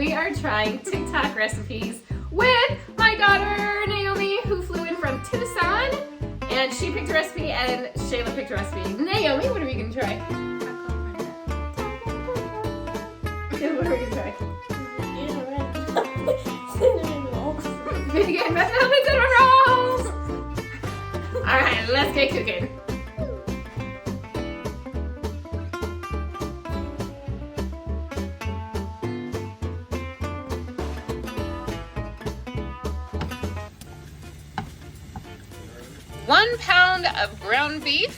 we are trying TikTok recipes with my daughter Naomi, who flew in from Tucson, and she picked a recipe and Shayla picked a recipe. Naomi, what are we gonna try? What are we gonna try? Vegan red velvet cinnamon rolls! Alright, let's get cooking. One pound of ground beef,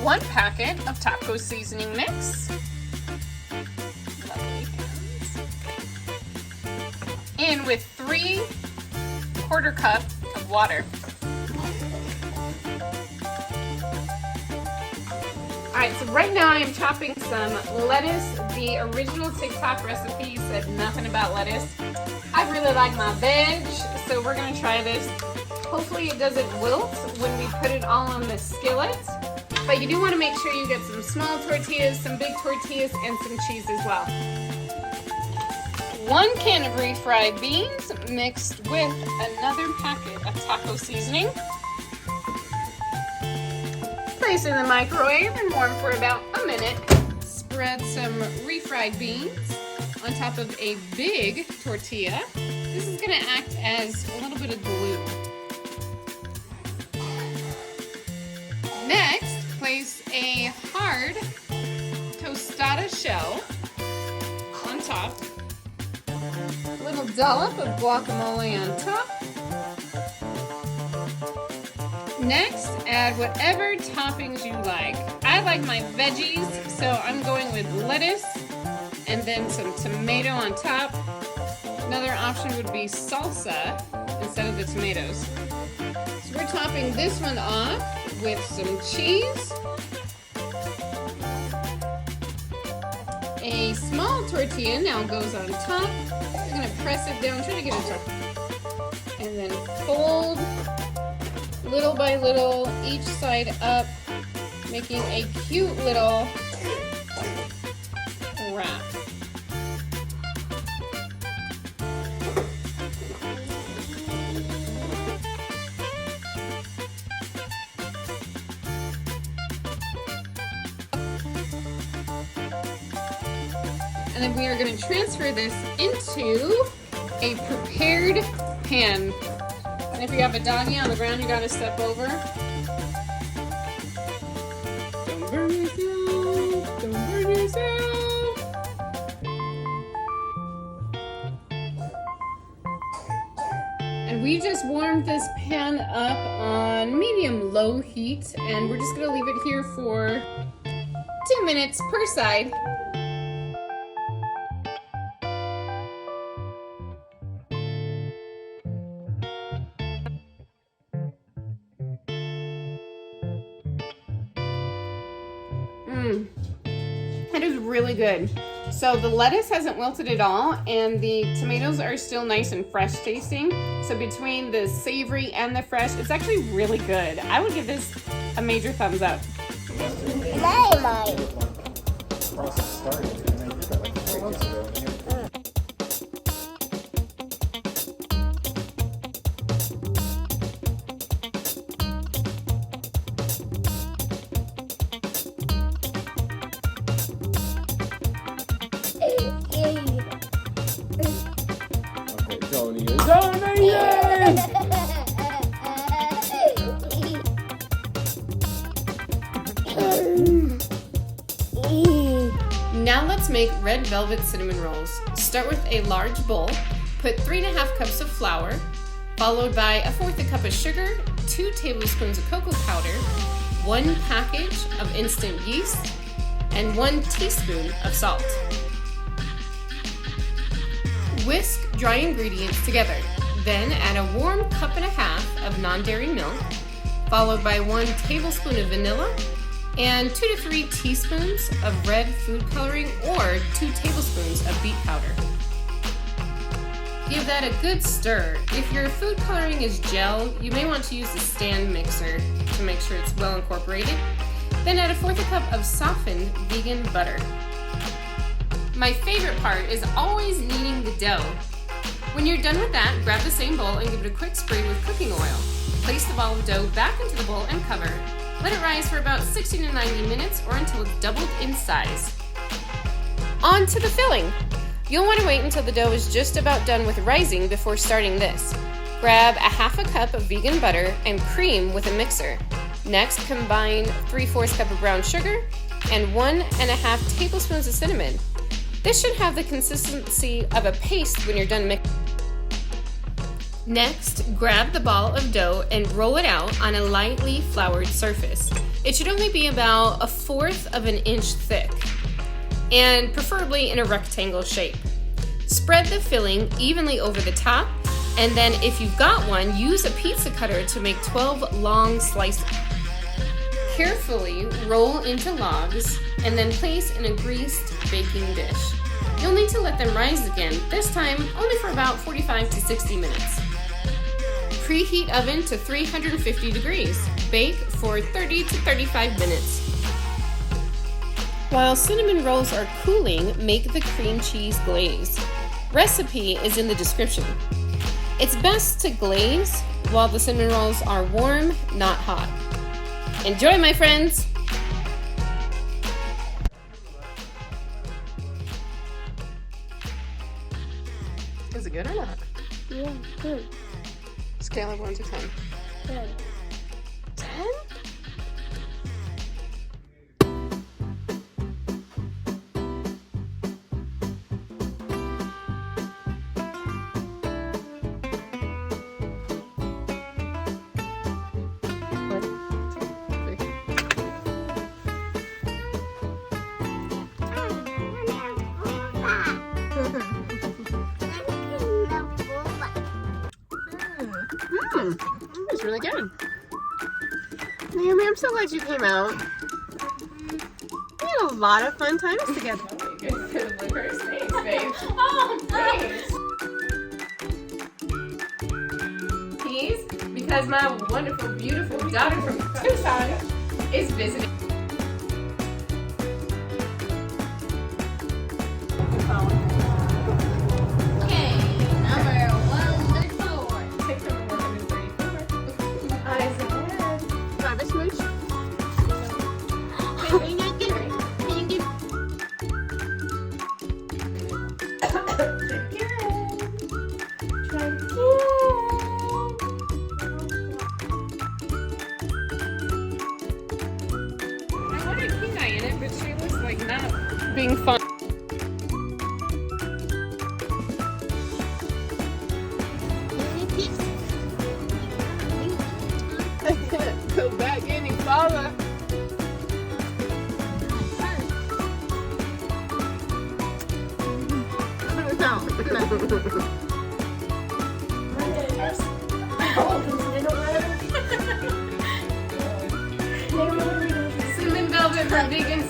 1 packet of taco seasoning mix, lovely hands, in with 3/4 cup of water. Alright, so right now I am chopping some lettuce. The original TikTok recipe said nothing about lettuce. I really like my veg, so we're going to try this. Hopefully it doesn't wilt when we put it all on the skillet. But you do want to make sure you get some small tortillas, some big tortillas, and some cheese as well. 1 can of refried beans mixed with another packet of taco seasoning. Place in the microwave and warm for about a minute. Spread some refried beans on top of a big tortilla. This is going to act as a little bit of glue. Next, place a hard tostada shell on top. A little dollop of guacamole on top. Next, add whatever toppings you like. I like my veggies, so I'm going with lettuce and then some tomato on top. Another option would be salsa instead of the tomatoes. So we're topping this one off with some cheese, a small tortilla now goes on top. We're going to press it down, try to get it top, and then fold little by little each side up, making a cute little wrap. And then we are going to transfer this into a prepared pan. And if you have a doggy on the ground, you got to step over. Don't burn yourself. Don't burn yourself. And we just warmed this pan up on medium-low heat, and we're just going to leave it here for 2 minutes per side. It is really good. So the lettuce hasn't wilted at all, and the tomatoes are still nice and fresh tasting. So between the savory and the fresh, it's actually really good. I would give this a major thumbs up. Now let's make red velvet cinnamon rolls. Start with a large bowl. Put 3½ cups of flour, followed by 1/4 cup of sugar, 2 tablespoons of cocoa powder, 1 package of instant yeast, and 1 teaspoon of salt. Whisk dry ingredients together. Then add a warm 1.5 cups of non-dairy milk, followed by 1 tablespoon of vanilla and 2 to 3 teaspoons of red food coloring or 2 tablespoons of beet powder. Give that a good stir. If your food coloring is gel, you may want to use the stand mixer to make sure it's well incorporated. Then add a 1/4 cup of softened vegan butter. My favorite part is always kneading the dough. When you're done with that, grab the same bowl and give it a quick spray with cooking oil. Place the ball of dough back into the bowl and cover. Let it rise for about 60 to 90 minutes or until it's doubled in size. On to the filling. You'll want to wait until the dough is just about done with rising before starting this. Grab a half a cup of vegan butter and cream with a mixer. Next, combine 3/4 cup of brown sugar and 1½ tablespoons of cinnamon. This should have the consistency of a paste when you're done mixing. Next, grab the ball of dough and roll it out on a lightly floured surface. It should only be about 1/4 of an inch thick, and preferably in a rectangle shape. Spread the filling evenly over the top, and then if you've got one, use a pizza cutter to make 12 long slices. Carefully roll into logs and then place in a greased baking dish. You'll need to let them rise again, this time only for about 45 to 60 minutes. Preheat oven to 350 degrees. Bake for 30 to 35 minutes. While cinnamon rolls are cooling, make the cream cheese glaze. Recipe is in the description. It's best to glaze while the cinnamon rolls are warm, not hot. Enjoy, my friends! Is it good or not? Yeah, good. Scale of 1 to 10. Good. 10? It's really good. Naomi, I'm so glad you came out. We had a lot of fun times together. Oh, thanks. Peas, because my wonderful, beautiful daughter from Tucson is visiting. Being fun. Go back in and follow. Cinnamon velvet for vegan